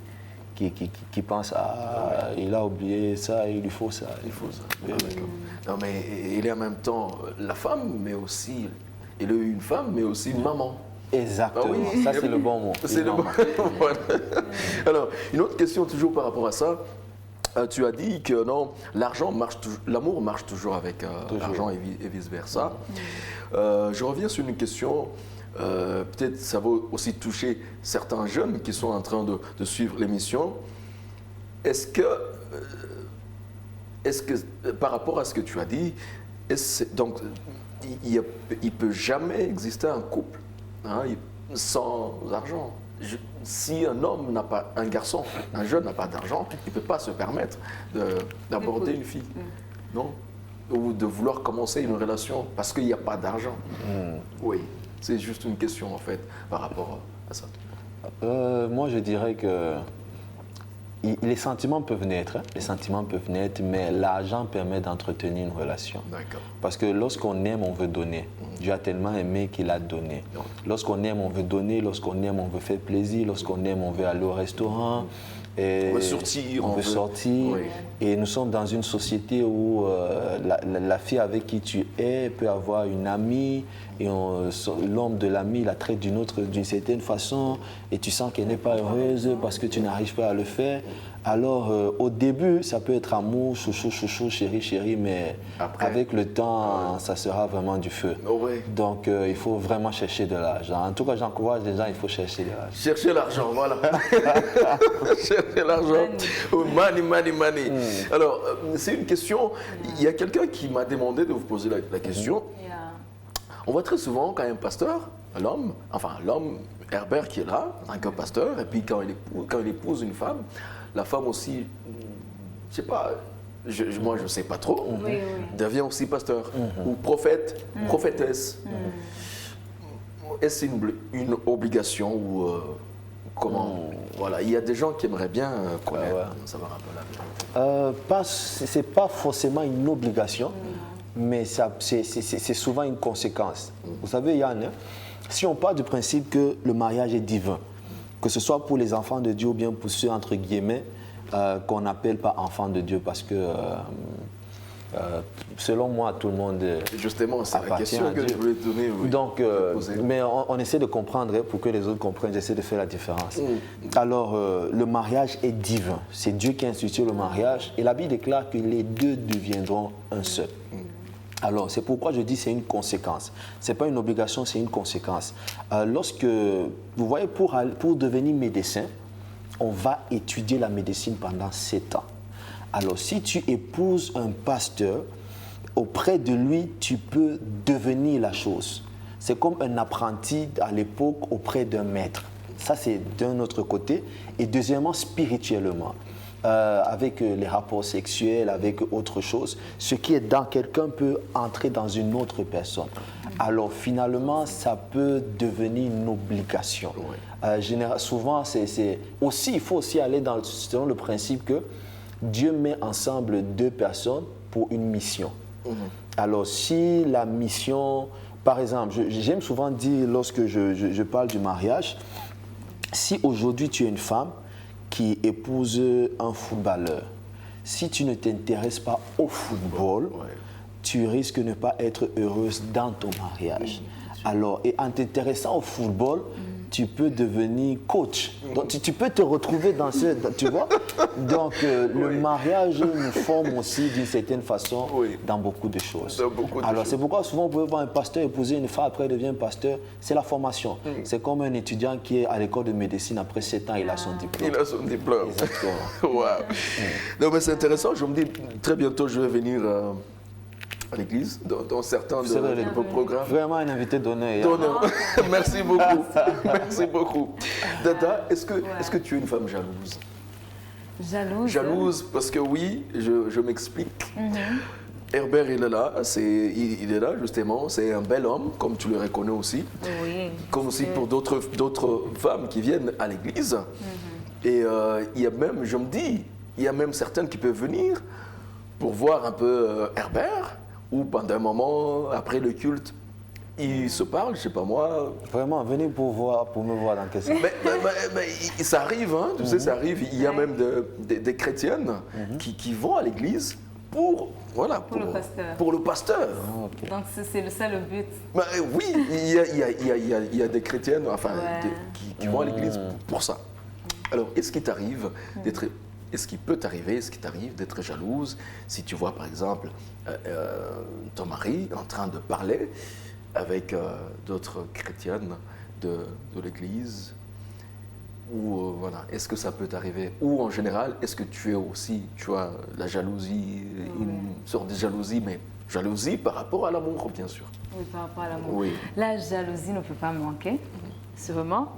pense « Ah, il a oublié ça, il lui faut ça ». il faut ça. Ah, d'accord. Non, mais il est en même temps la femme, mais aussi... Il est une femme, mais aussi une maman. Exactement, Ah oui. ça c'est le bon mot. C'est le bon. Voilà. Alors, une autre question toujours par rapport à ça. Tu as dit que non, l'amour marche toujours avec l'argent et vice-versa. Je reviens sur une question, peut-être ça va aussi toucher certains jeunes qui sont en train de suivre l'émission. Est-ce que, par rapport à ce que tu as dit, donc, il ne peut jamais exister un couple sans argent. Si un homme n'a pas, un garçon, un jeune n'a pas d'argent, il ne peut pas se permettre d'aborder une fille, non? Ou de vouloir commencer une relation parce qu'il n'y a pas d'argent. Oui, c'est juste une question en fait par rapport à ça. Moi, je dirais que les sentiments peuvent naître, mais l'argent permet d'entretenir une relation. D'accord. Parce que lorsqu'on aime, on veut donner. Dieu a tellement aimé qu'il a donné. Lorsqu'on aime, on veut donner. Lorsqu'on aime, on veut faire plaisir. Lorsqu'on aime, on veut aller au restaurant. Et on veut sortir. On veut sortir. Oui. Et nous sommes dans une société où la fille avec qui tu es peut avoir une amie et l'homme de l'ami la traite d'une certaine façon et tu sens qu'elle n'est pas heureuse parce que tu n'arrives pas à le faire. Alors, au début, ça peut être amour, chouchou, chouchou, chéri, chéri, mais après, avec le temps, ça sera vraiment du feu. Oui. Donc, il faut vraiment chercher de l'argent. En tout cas, j'encourage les gens, il faut chercher de l'argent. Chercher l'argent, voilà. Chercher l'argent. Oh, money. Alors, c'est une question. Il y a quelqu'un qui m'a demandé de vous poser la question. On voit très souvent quand un pasteur, l'homme Herbert qui est là, en tant que pasteur, et puis quand il épouse une femme, la femme aussi, je sais pas, moi je ne sais pas trop, devient aussi pasteur ou prophète, prophétesse. Est-ce une obligation ou comment Voilà, il y a des gens qui aimeraient bien connaître, savoir un peu la vérité. C'est pas forcément une obligation. Mais c'est souvent une conséquence. Vous savez, Yann, si on part du principe que le mariage est divin, que ce soit pour les enfants de Dieu ou bien pour ceux, entre guillemets, qu'on n'appelle pas enfants de Dieu, parce que, selon moi, tout le monde justement, c'est la question que je voulais donner. Oui. Donc, mais on essaie de comprendre, pour que les autres comprennent, j'essaie de faire la différence. Alors, le mariage est divin. C'est Dieu qui a institué le mariage, et la Bible déclare que les deux deviendront un seul. Alors, c'est pourquoi je dis que c'est une conséquence. Ce n'est pas une obligation, c'est une conséquence. Lorsque, vous voyez, pour devenir médecin, on va étudier la médecine pendant 7 ans. Alors, si tu épouses un pasteur, auprès de lui, tu peux devenir la chose. C'est comme un apprenti à l'époque auprès d'un maître. Ça, c'est d'un autre côté. Et deuxièmement, spirituellement. Avec les rapports sexuels, avec autre chose. Ce qui est dans quelqu'un peut entrer dans une autre personne. Alors finalement, ça peut devenir une obligation. Souvent, il faut aussi aller selon le principe que Dieu met ensemble deux personnes pour une mission. Alors si la mission, par exemple, j'aime souvent dire lorsque je parle du mariage, si aujourd'hui tu es une femme qui épouse un footballeur, si tu ne t'intéresses pas au football, tu risques de ne pas être heureuse dans ton mariage. Alors, et en t'intéressant au football, tu peux devenir coach. Donc, tu peux te retrouver dans tu vois. Donc, le mariage nous forme aussi d'une certaine façon dans beaucoup de choses. Alors, c'est pourquoi souvent, on peut voir un pasteur épouser une femme, après il devient pasteur. C'est la formation. C'est comme un étudiant qui est à l'école de médecine, après 7 ans, il a son diplôme. Il a son diplôme. Exactement. Wow. Non, mais c'est intéressant. Je me dis, très bientôt, je vais venir à l'église, dans certains C'est vrai, de vos programmes. Vraiment un invité d'honneur. Yann. D'honneur. Merci beaucoup. Merci beaucoup. Dada, est-ce que tu es une femme jalouse? Jalouse. Jalouse, parce que oui, je m'explique. Herbert, il est là, il est là justement, c'est un bel homme, comme tu le reconnais aussi. Oui. Comme aussi pour d'autres femmes qui viennent à l'église. Et il y a même, je me dis, il y a même certaines qui peuvent venir pour voir un peu Herbert, ou pendant un moment, après le culte, ils se parlent, je sais pas moi. Vraiment, venez pour me voir dans quel sens. Mais ça arrive, hein, tu sais, ça arrive. Il y a même des chrétiennes qui vont à l'église pour le pasteur. Pour le pasteur. Ah, ok. Donc c'est ça le but. Bah, oui, il y a des chrétiennes qui vont à l'église pour ça. Alors, est-ce qu'il t'arrive d'être... Est-ce qu'il peut t'arriver, est-ce qu'il t'arrive d'être jalouse si tu vois, par exemple, ton mari en train de parler avec d'autres chrétiennes de l'église? Ou voilà, est-ce que ça peut t'arriver? Ou en général, est-ce que tu as la jalousie, une sorte de jalousie, mais jalousie par rapport à l'amour, bien sûr. Oui, par rapport à l'amour. Oui. La jalousie ne peut pas manquer, sûrement.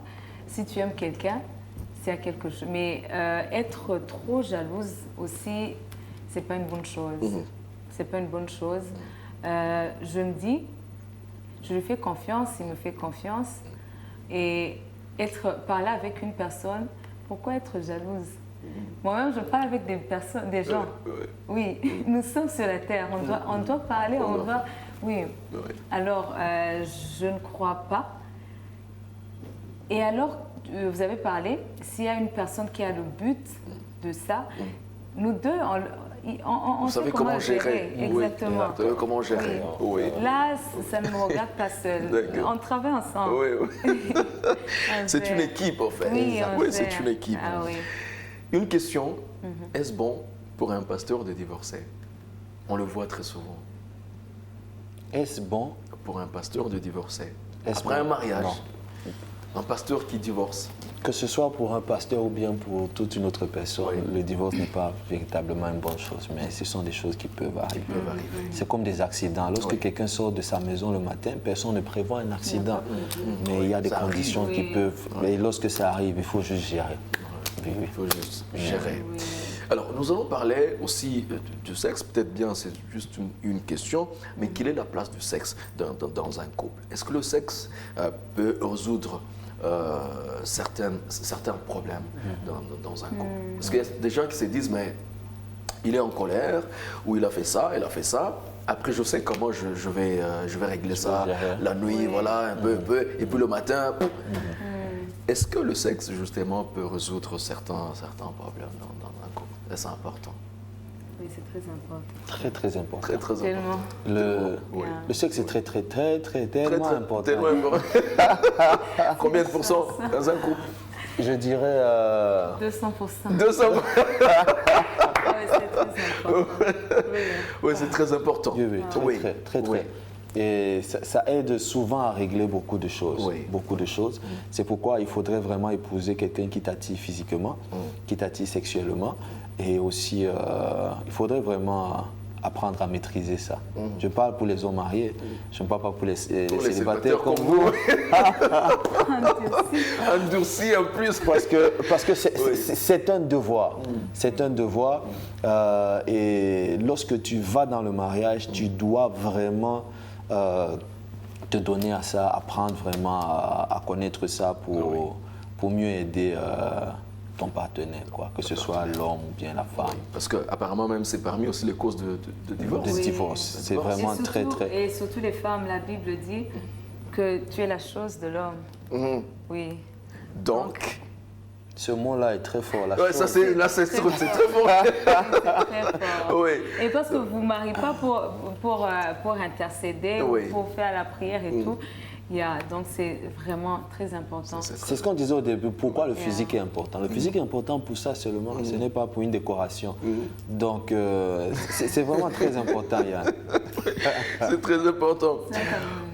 Si tu aimes quelqu'un, c'est à quelque chose. Mais être trop jalouse aussi, c'est pas une bonne chose. C'est pas une bonne chose. Je me dis, je lui fais confiance, il me fait confiance. Et parler avec une personne, pourquoi être jalouse? Moi-même, je parle avec des gens. Oui, nous sommes sur la terre, on doit parler, on doit... Oui. Alors, je ne crois pas. Et alors, vous avez parlé, s'il y a une personne qui a le but de ça, nous deux, on savez sait comment gérer. Exactement. Vous savez comment gérer. Oui. Là, ça ne me regarde pas seul. On travaille ensemble. Oui. C'est une équipe, en fait. Oui, c'est une équipe. Ah, oui. Une question, est-ce bon pour un pasteur de divorcer? On le voit très souvent. Est-ce bon? Pour un pasteur de divorcer. Est-ce Après bon? un mariage, Non. un pasteur qui divorce. Que ce soit pour un pasteur ou bien pour toute une autre personne, le divorce n'est pas véritablement une bonne chose, mais ce sont des choses qui peuvent arriver. C'est comme des accidents. Lorsque quelqu'un sort de sa maison le matin, personne ne prévoit un accident, mais il y a des conditions qui peuvent... Et lorsque ça arrive, il faut juste gérer. Il faut juste gérer. Alors, nous allons parler aussi du sexe, peut-être bien, c'est juste une question, mais quelle est la place du sexe dans un couple? Est-ce que le sexe peut résoudre certains problèmes dans un couple? Parce qu'il y a des gens qui se disent, mais il est en colère, ou il a fait ça, après je sais comment je vais régler ça la nuit, voilà, un peu, et puis le matin... Est-ce que le sexe, justement, peut résoudre certains problèmes dans un couple? C'est important. Oui, c'est très important. Très, très important. Très, très important. Tellement. Le sexe est tellement important. Tellement important. Combien de pourcents dans un couple? Je dirais... 200%. 200. Oui, c'est très important. Oui, c'est très important. Oui, très. Et ça aide souvent à régler beaucoup de choses. C'est pourquoi il faudrait vraiment épouser quelqu'un qui t'attire physiquement, qui t'attire sexuellement. Et aussi, il faudrait vraiment apprendre à maîtriser ça. Je parle pour les hommes mariés, je ne parle pas pour les célibataires comme vous. Endurci en plus. Parce que c'est un devoir. C'est un devoir. Et lorsque tu vas dans le mariage, tu dois vraiment te donner à ça, apprendre vraiment à connaître ça pour mieux aider ton partenaire, que ce soit l'homme ou bien la femme. Parce qu'apparemment même c'est parmi aussi les causes de divorce. De divorce, c'est vraiment très. Et surtout les femmes, la Bible dit que tu es la chose de l'homme. Oui. Donc... Ce mot-là est très fort. Ouais, ça c'est très fort. C'est très fort. Oui. Et parce que vous ne mariez pas pour intercéder, pour faire la prière et tout. Donc c'est vraiment très important. C'est ce qu'on disait au début, pourquoi le physique est important. Le physique est important pour ça seulement, ce n'est pas pour une décoration. Donc c'est vraiment très important, Yann. C'est très important.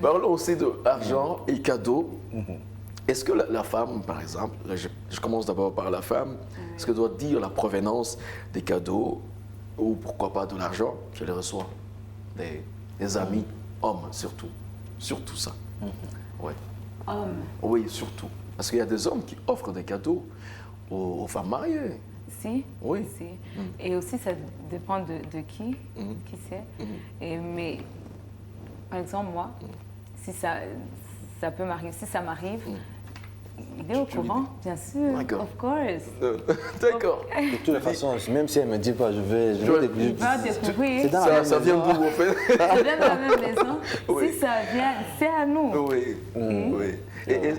Parlons aussi d'argent et cadeaux. Est-ce que la femme, par exemple, je commence d'abord par la femme, est-ce qu'elle doit dire la provenance des cadeaux ou pourquoi pas de l'argent qu'elle reçoit des des amis hommes surtout. Surtout ça. Ouais. Homme. Oui, surtout. Parce qu'il y a des hommes qui offrent des cadeaux aux femmes mariées. Si. Oui. Si. Et aussi, ça dépend de qui c'est. Mais, par exemple, moi, si ça peut m'arriver, si ça m'arrive, il est au courant, bien sûr. D'accord. Of course. D'accord. De toutes les façons, même si elle ne me dit pas, je vais Il va découvrir. C'est dans la Ça même vient maison. d'où, en fait? Ça vient de la même maison. Oui. Si ça vient, c'est à nous. Oui. Oui.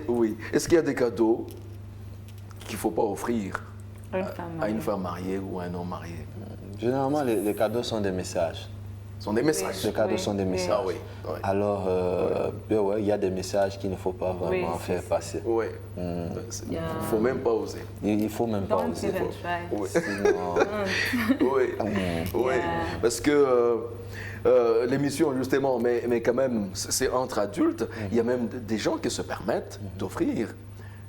Oui. Est-ce qu'il y a des cadeaux qu'il ne faut pas offrir à une femme mariée ou à un homme marié? Généralement, les cadeaux sont des messages. Ce sont des messages. Les cadeaux Oui, sont des oui. messages. Ah oui. Ouais. Alors, ouais, il y a des messages qu'il ne faut pas vraiment Oui, faire passer. Oui. Il ne faut même pas oser. Il ne faut même pas Don't oser. even try. Oui. Sinon, Oui. Oui. Parce que l'émission, justement, mais quand même, c'est entre adultes. Il y a même des gens qui se permettent d'offrir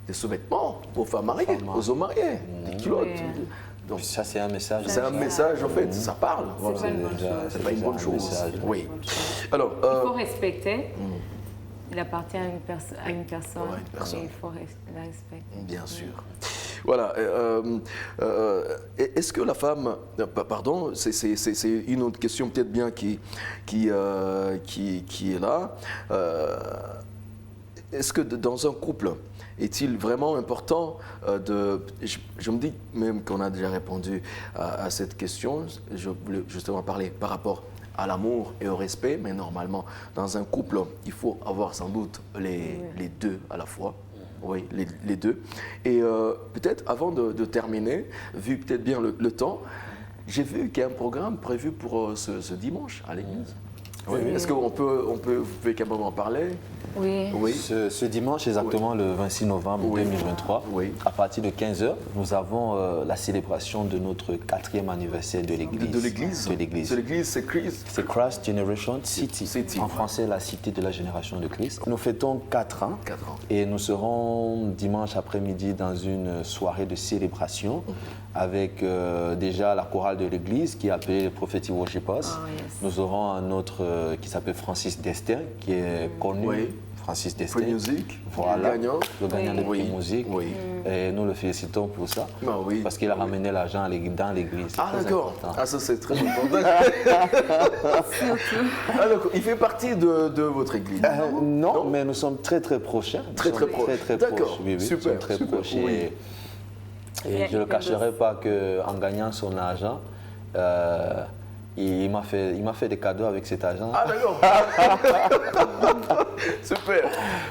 des sous-vêtements aux femmes mariées, aux hommes mariés, des culottes. Oui. Donc, ça, c'est un message. c'est un message, en fait, ça parle. Voilà. pas une bonne chose. C'est pas une bonne déjà un chose. message. Oui. Bonne chose. Alors, Il faut respecter. Il appartient à une personne. Ouais, une personne. Et il faut la respecter. bien sûr. Voilà. Est-ce que la femme, pardon, c'est une autre question peut-être bien qui est là. Est-ce que dans un couple, est-il vraiment important je me dis même qu'on a déjà répondu à cette question, je voulais justement parler par rapport à l'amour et au respect, mais normalement, dans un couple, il faut avoir sans doute les deux à la fois. Oui, les deux. Et peut-être avant de terminer, vu peut-être bien le temps, j'ai vu qu'il y a un programme prévu pour ce dimanche à l'église. Oui. Est-ce qu'on peut, vous pouvez quand même en parler? Oui. Oui. Ce dimanche, exactement le 26 novembre 2023, à partir de 15h, nous avons la célébration de notre 4e anniversaire de l'église. De l'église? De l'église. De l'église, c'est Christ. C'est Christ Generation City. En français, la cité de la génération de Christ. Nous fêtons 4 ans. 4 ans. Et nous serons dimanche après-midi dans une soirée de célébration avec déjà la chorale de l'église qui est appelée les Prophetic Worshippers. Oh, yes. Nous aurons un autre qui s'appelle Francis Destin, qui est connu. Oui. Francis Destin. Free Music, Voilà, gagnant. le gagnant de Free Music. Oui. Et nous le félicitons pour ça. Ah oui. Parce qu'il a ramené l'argent dans l'église. C'est Ah très d'accord. important. Ah ça c'est très important. Ah d'accord. Il fait partie de votre église. Non, mais nous sommes très très proches. Nous Très, sommes très proches. Très D'accord. proches. Oui, oui, Super, nous sommes très super, proches. oui. Et je ne le cacherai pas qu'en gagnant son argent, il m'a fait des cadeaux avec cet argent. Ah d'accord. Super.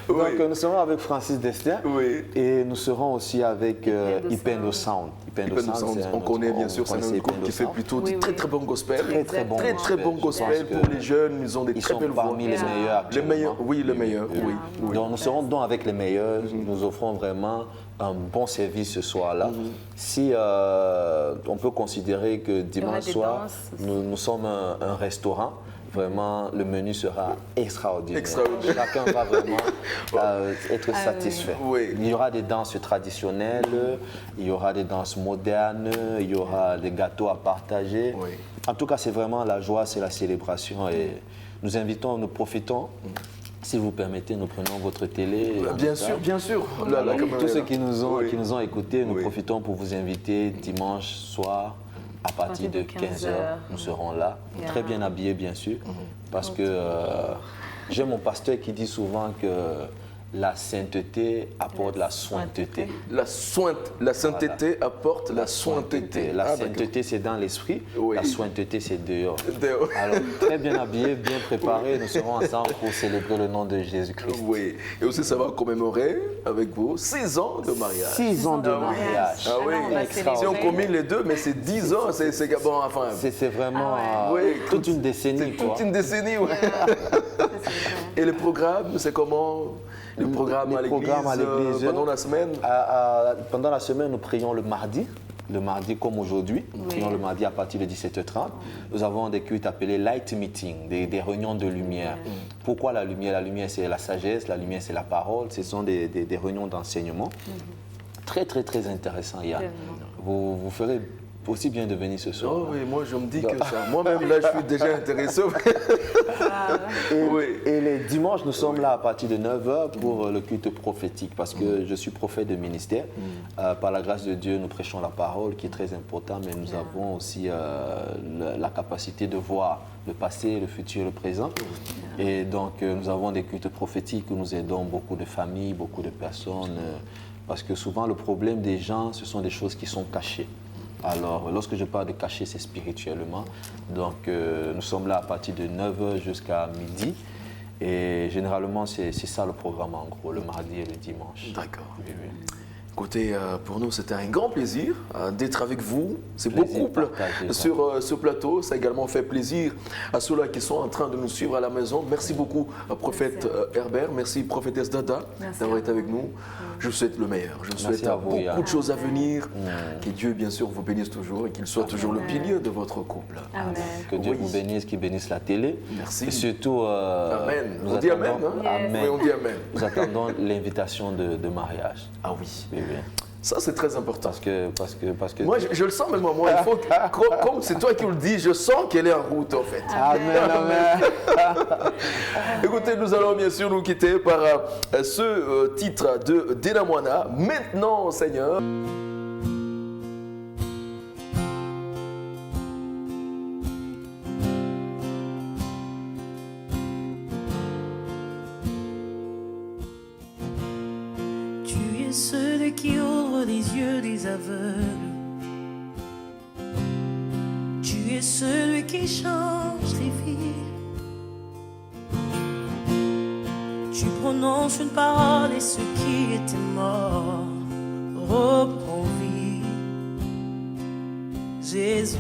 Oui. Donc nous serons avec Francis Destin Oui. et nous serons aussi avec Ipendo Sound. Ipendo Sound, on connaît bien sûr, c'est un groupe qui fait plutôt du très très bon gospel. Très bon Très très bon gospel pour les jeunes, ils ont des très sont belles voix. parmi les meilleurs actuellement. Les meilleurs, oui, les meilleurs, oui. Oui. Donc nous serons donc avec les meilleurs, nous offrons vraiment un bon service ce soir-là. Si on peut considérer que dimanche des soir, danses aussi. nous sommes un restaurant, vraiment le menu sera extraordinaire. Extraordinaire. Chacun va vraiment être satisfait. Oui. Il y aura des danses traditionnelles, il y aura des danses modernes, il y aura des gâteaux à partager. Oui. En tout cas, c'est vraiment la joie, c'est la célébration et nous invitons, nous profitons. Si vous permettez, nous prenons votre télé. Bien sûr, bien sûr. La Donc, caméra tous est ceux là. qui nous ont écoutés, nous Oui. profitons pour vous inviter dimanche soir à partir de 15h. Nous serons là, très bien habillés bien sûr, parce que j'ai mon pasteur qui dit souvent que la sainteté apporte la sointeté. La sainteté apporte la sointeté. La Ah, sainteté, c'est dans l'esprit, Oui. la sointeté, c'est dehors. Dehors. Alors, très bien habillés, bien préparés, nous serons ensemble pour célébrer le nom de Jésus-Christ. Oui. Et aussi, ça va commémorer avec vous 6 ans de mariage. 6 ans de Ah oui. mariage. Ah oui, Alors, on va si célébrer. on combine les deux, mais c'est 10 ans, c'est bon, enfin. C'est vraiment ouais. Oui, toute une décennie. C'est toute quoi. une décennie, ouais. Et le programme, c'est comment? Le programme à l'église pendant la semaine? Pendant la semaine, nous prions le mardi. Le mardi comme aujourd'hui, nous prions le mardi à partir de 17h30. Nous avons des cultes appelés light meeting, des réunions de lumière. Pourquoi la lumière? La lumière, c'est la sagesse, la lumière, c'est la parole. Ce sont des réunions d'enseignement. Très, très, très intéressant, Yann. Vous ferez aussi bien de venir ce soir. Oh oui, moi je me dis que ça. Moi-même là, je suis déjà intéressé. Oui. Et les dimanches, nous sommes là à partir de 9h pour le culte prophétique parce que je suis prophète de ministère. Par la grâce de Dieu, nous prêchons la parole qui est très important, mais nous avons aussi la capacité de voir le passé, le futur, le présent. Et donc, nous avons des cultes prophétiques où nous aidons beaucoup de familles, beaucoup de personnes. Parce que souvent, le problème des gens, ce sont des choses qui sont cachées. Alors, lorsque je parle de caché, c'est spirituellement. Donc, nous sommes là à partir de 9h jusqu'à midi. Et généralement, c'est ça le programme en gros, le mardi et le dimanche. D'accord. Oui, oui. Écoutez, pour nous, c'était un grand plaisir d'être avec vous. C'est beau Plaisir couple partagé, sur ce plateau. Ça a également fait plaisir à ceux-là qui sont en train de nous suivre à la maison. Merci beaucoup, prophète Herbert. Merci, prophétesse Dada, d'avoir été avec nous. Je vous souhaite le meilleur. Je vous souhaite à vous, beaucoup Yann. de choses à venir. Que Dieu, bien sûr, vous bénisse toujours et qu'il soit toujours le pilier de votre couple. Amen. Que Dieu Oui. vous bénisse, qu'il bénisse la télé. Merci. Et surtout, Amen. nous On dit attendons, amen, hein? Amen. Oui, on dit amen. Nous attendons l'invitation de mariage. Ah oui. Oui, oui. Ça, c'est très important. Parce que Moi, je le sens même à moi. Il faut que, comme c'est toi qui le dis, je sens qu'elle est en route, en fait. Amen, amen. Écoutez, nous allons bien sûr nous quitter par ce titre de Dena Moana. Maintenant, Seigneur. Tu es celui qui ouvre les yeux des aveugles. Tu es celui qui change les vies. Tu prononces une parole et ceux qui étaient morts reprend vie. Jésus.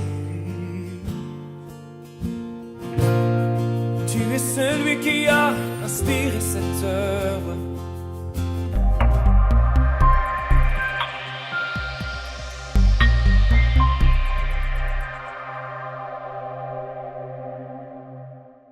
Tu es celui qui a inspiré cette œuvre.